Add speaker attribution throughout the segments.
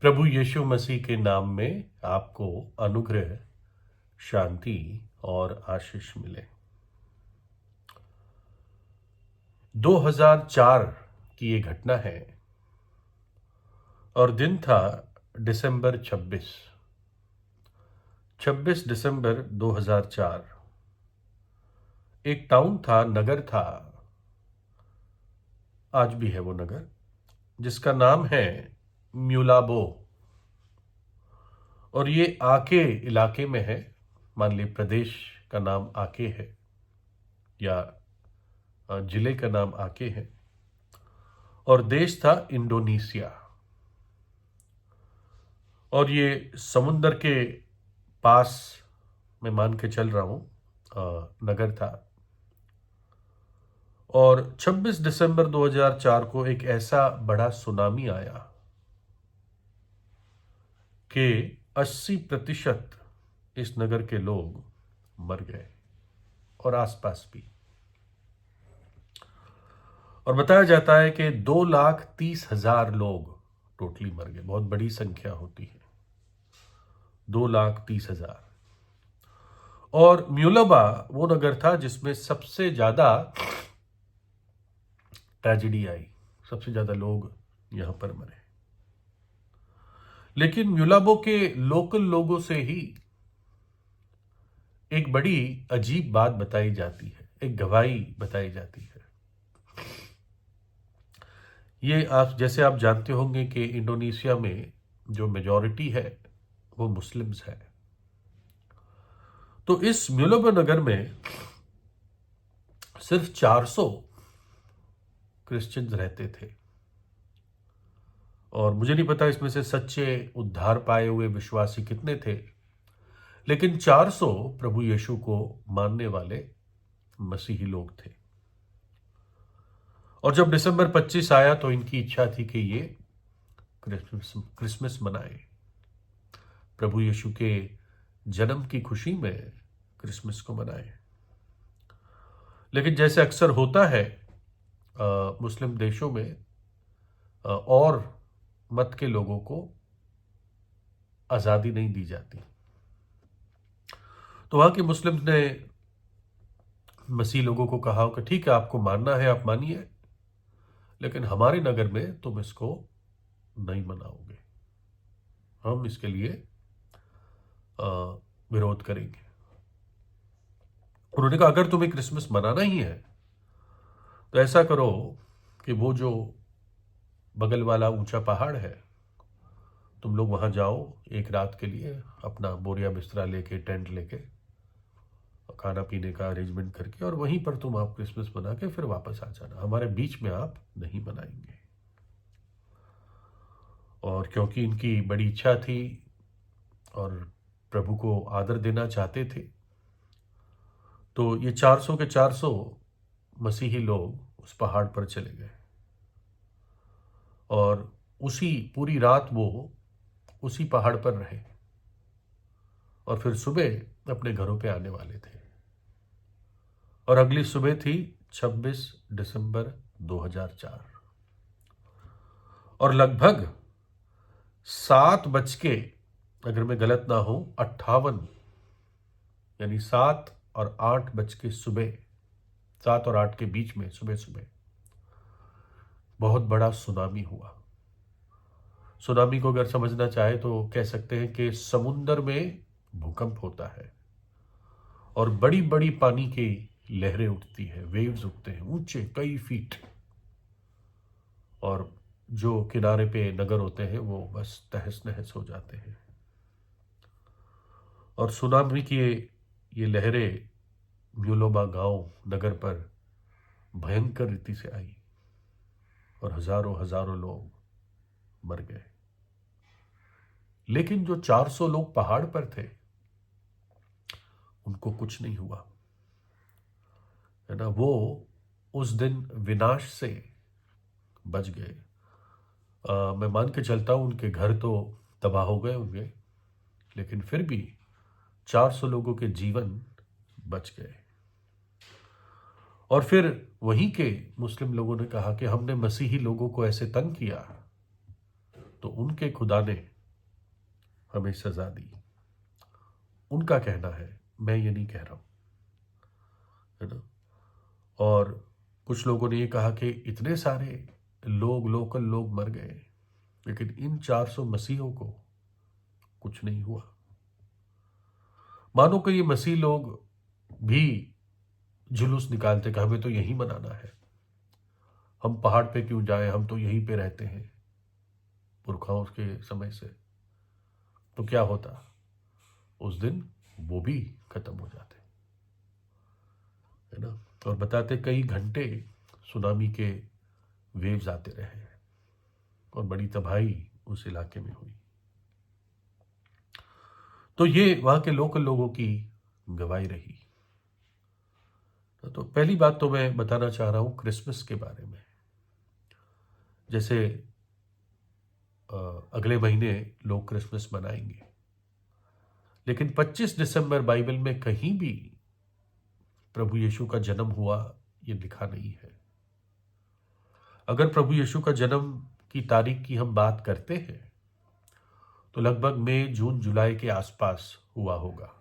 Speaker 1: प्रभु यीशु मसीह के नाम में आपको अनुग्रह, शांति और आशीष मिले। 2004 की ये घटना है और दिन था दिसंबर 26 दिसंबर 2004। एक टाउन था, नगर था, आज भी है वो नगर, जिसका नाम है म्यूलाबो। और ये आके इलाके में है। मान ली प्रदेश का नाम आके है या जिले का नाम आके है और देश था इंडोनेशिया। और ये समुंदर के पास मैं मान के चल रहा हूं नगर था। और 26 दिसंबर 2004 को एक ऐसा बड़ा सुनामी आया कि 80% इस नगर के लोग मर गए और आसपास भी। और बताया जाता है कि 2,30,000 लोग टोटली मर गए। बहुत बड़ी संख्या होती है, 2,30,000। और म्यूलबा वो नगर था जिसमें सबसे ज्यादा ट्रेजेडी आई, सबसे ज्यादा लोग यहां पर मरे। लेकिन म्यूलाबो के लोकल लोगों से ही एक बड़ी अजीब बात बताई जाती है, एक गवाही बताई जाती है। ये जैसे आप जानते होंगे कि इंडोनेशिया में जो मेजॉरिटी है वो मुस्लिम्स है। तो इस म्यूलोबा नगर में सिर्फ 400 क्रिश्चियंस रहते थे। और मुझे नहीं पता इसमें से सच्चे उद्धार पाए हुए विश्वासी कितने थे, लेकिन 400 प्रभु यीशु को मानने वाले मसीही लोग थे। और जब दिसंबर 25 आया तो इनकी इच्छा थी कि ये क्रिसमस मनाए, प्रभु यीशु के जन्म की खुशी में क्रिसमस को मनाए। लेकिन जैसे अक्सर होता है मुस्लिम देशों में, और मत के लोगों को आज़ादी नहीं दी जाती। तो वहां के मुस्लिम ने मसीह लोगों को कहा कि ठीक है, आपको मानना है आप मानिए, लेकिन हमारे नगर में तुम इसको नहीं मनाओगे, हम इसके लिए विरोध करेंगे। उन्होंने कहा अगर तुम्हें क्रिसमस मनाना ही है तो ऐसा करो कि वो जो बगल वाला ऊंचा पहाड़ है, तुम लोग वहां जाओ एक रात के लिए, अपना बोरिया बिस्तरा लेके, टेंट लेके, खाना पीने का अरेंजमेंट करके, और वहीं पर तुम आप क्रिसमस मना के फिर वापस आ जाना, हमारे बीच में आप नहीं मनाएंगे। और क्योंकि इनकी बड़ी इच्छा थी और प्रभु को आदर देना चाहते थे, तो ये 400 के 400 मसीही लोग उस पहाड़ पर चले गए। और उसी पूरी रात वो उसी पहाड़ पर रहे और फिर सुबह अपने घरों पे आने वाले थे। और अगली सुबह थी 26 दिसंबर 2004। और लगभग 7 बज के, अगर मैं गलत ना हो, 58, यानी 7 और 8 बज के सुबह, 7 और 8 के बीच में सुबह सुबह बहुत बड़ा सुनामी हुआ। सुनामी को अगर समझना चाहे तो कह सकते हैं कि समुंदर में भूकंप होता है और बड़ी बड़ी पानी की लहरें उठती है, वेव्स उठते हैं ऊंचे कई फीट, और जो किनारे पे नगर होते हैं वो बस तहस नहस हो जाते हैं। और सुनामी की ये लहरें म्यूलोबा गांव नगर पर भयंकर रीति से आई और हजारों हजारों लोग मर गए। लेकिन जो 400 लोग पहाड़ पर थे उनको कुछ नहीं हुआ, है ना। वो उस दिन विनाश से बच गए। मैं मान के चलता हूं उनके घर तो तबाह हो गए होंगे, लेकिन फिर भी 400 लोगों के जीवन बच गए। और फिर वहीं के मुस्लिम लोगों ने कहा कि हमने मसीही लोगों को ऐसे तंग किया तो उनके खुदा ने हमें सजा दी। उनका कहना है, मैं ये नहीं कह रहा हूं, है ना। और कुछ लोगों ने ये कहा कि इतने सारे लोग, लोकल लोग मर गए, लेकिन इन 400 मसीहों को कुछ नहीं हुआ। मानो कि ये मसीह लोग भी जुलूस निकालते कि हमें तो यही मनाना है, हम पहाड़ पे क्यों जाएं, हम तो यहीं पे रहते हैं पुरखाओं के समय से। तो क्या होता, उस दिन वो भी खत्म हो जाते, है ना। और बताते कई घंटे सुनामी के वेव्स आते रहे और बड़ी तबाही उस इलाके में हुई। तो ये वहां के लोकल लोगों की गवाही रही। तो पहली बात तो मैं बताना चाह रहा हूं क्रिसमस के बारे में। जैसे अगले महीने लोग क्रिसमस मनाएंगे, लेकिन 25 दिसंबर बाइबल में कहीं भी प्रभु यीशु का जन्म हुआ ये लिखा नहीं है। अगर प्रभु यीशु का जन्म की तारीख की हम बात करते हैं तो लगभग मई, जून, जुलाई के आसपास हुआ होगा।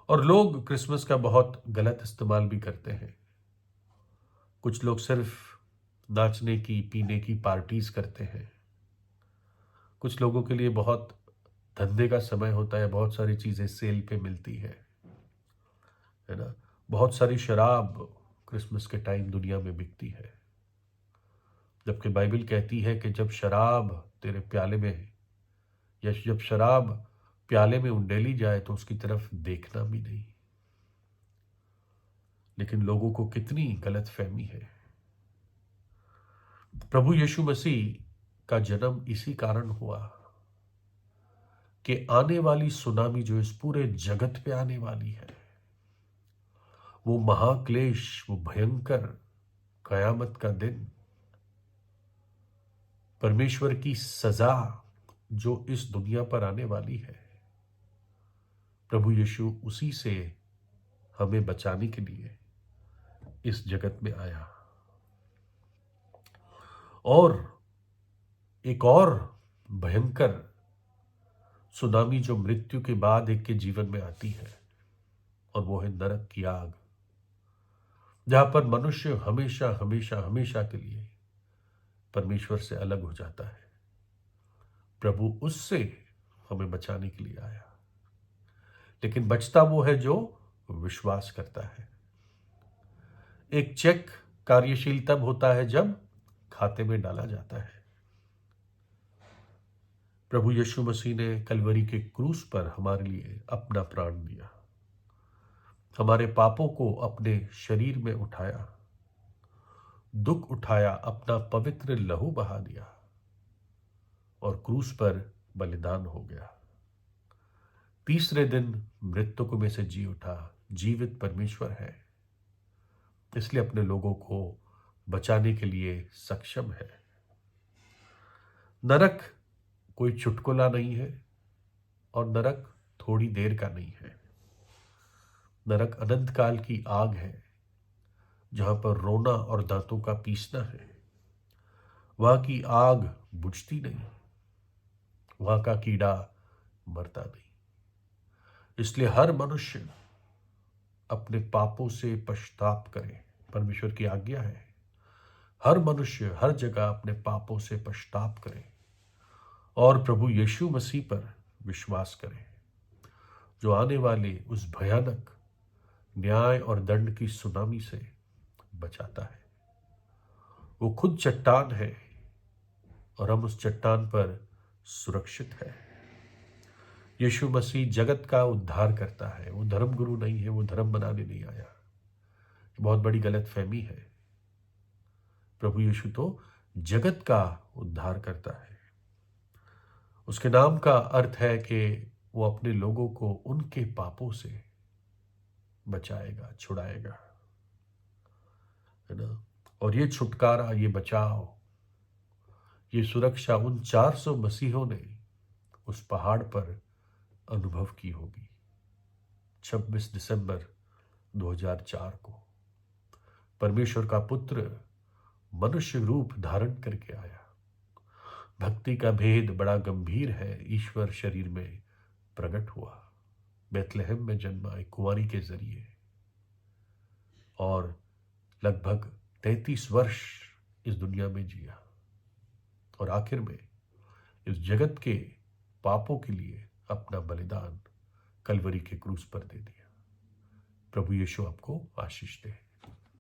Speaker 1: और लोग क्रिसमस का बहुत गलत इस्तेमाल भी करते हैं। कुछ लोग सिर्फ नाचने की, पीने की पार्टीज करते हैं। कुछ लोगों के लिए बहुत धंधे का समय होता है, बहुत सारी चीजें सेल पे मिलती है ना। बहुत सारी शराब क्रिसमस के टाइम दुनिया में बिकती है, जबकि बाइबल कहती है कि जब शराब तेरे प्याले में, या जब शराब प्याले में उंडेली जाए तो उसकी तरफ देखना भी नहीं। लेकिन लोगों को कितनी गलत फहमी है। प्रभु यीशु मसीह का जन्म इसी कारण हुआ कि आने वाली सुनामी जो इस पूरे जगत पे आने वाली है, वो महाक्लेश, वो भयंकर कयामत का दिन, परमेश्वर की सजा जो इस दुनिया पर आने वाली है, प्रभु यीशु उसी से हमें बचाने के लिए इस जगत में आया। और एक और भयंकर सुनामी जो मृत्यु के बाद एक के जीवन में आती है, और वो है नरक की आग, जहां पर मनुष्य हमेशा हमेशा हमेशा के लिए परमेश्वर से अलग हो जाता है। प्रभु उससे हमें बचाने के लिए आया, लेकिन बचता वो है जो विश्वास करता है। एक चेक कार्यशील तब होता है जब खाते में डाला जाता है। प्रभु यीशु मसीह ने कलवरी के क्रूस पर हमारे लिए अपना प्राण दिया, हमारे पापों को अपने शरीर में उठाया, दुख उठाया, अपना पवित्र लहू बहा दिया और क्रूस पर बलिदान हो गया। तीसरे दिन मृतकों में से जी उठा, जीवित परमेश्वर है, इसलिए अपने लोगों को बचाने के लिए सक्षम है। नरक कोई चुटकुला नहीं है और नरक थोड़ी देर का नहीं है। नरक अनंत काल की आग है, जहां पर रोना और दांतों का पीसना है। वहां की आग बुझती नहीं, वहां का कीड़ा मरता नहीं। इसलिए हर मनुष्य अपने पापों से पश्चाताप करे। परमेश्वर की आज्ञा है, हर मनुष्य हर जगह अपने पापों से पश्चाताप करे और प्रभु यीशु मसीह पर विश्वास करे, जो आने वाले उस भयानक न्याय और दंड की सुनामी से बचाता है। वो खुद चट्टान है और हम उस चट्टान पर सुरक्षित है। यीशु मसीह जगत का उद्धार करता है, वो धर्म गुरु नहीं है, वो धर्म बनाने नहीं आया। बहुत बड़ी गलत फहमी है। प्रभु यीशु तो जगत का उद्धार करता है। उसके नाम का अर्थ है कि वो अपने लोगों को उनके पापों से बचाएगा, छुड़ाएगा, है ना। और ये छुटकारा, ये बचाव, ये सुरक्षा उन 400 मसीहों ने उस पहाड़ पर अनुभव की होगी 26 दिसंबर 2004 को। परमेश्वर का पुत्र मनुष्य रूप धारण करके आया भक्ति का भेद बड़ा गंभीर है, ईश्वर शरीर में प्रकट हुआ, बेथलेहम में जन्मा एक कुंवारी के जरिए, और लगभग 33 वर्ष इस दुनिया में जिया, और आखिर में इस जगत के पापों के लिए अपना बलिदान कलवरी के क्रूस पर दे दिया। प्रभु यीशु आपको आशीष दे।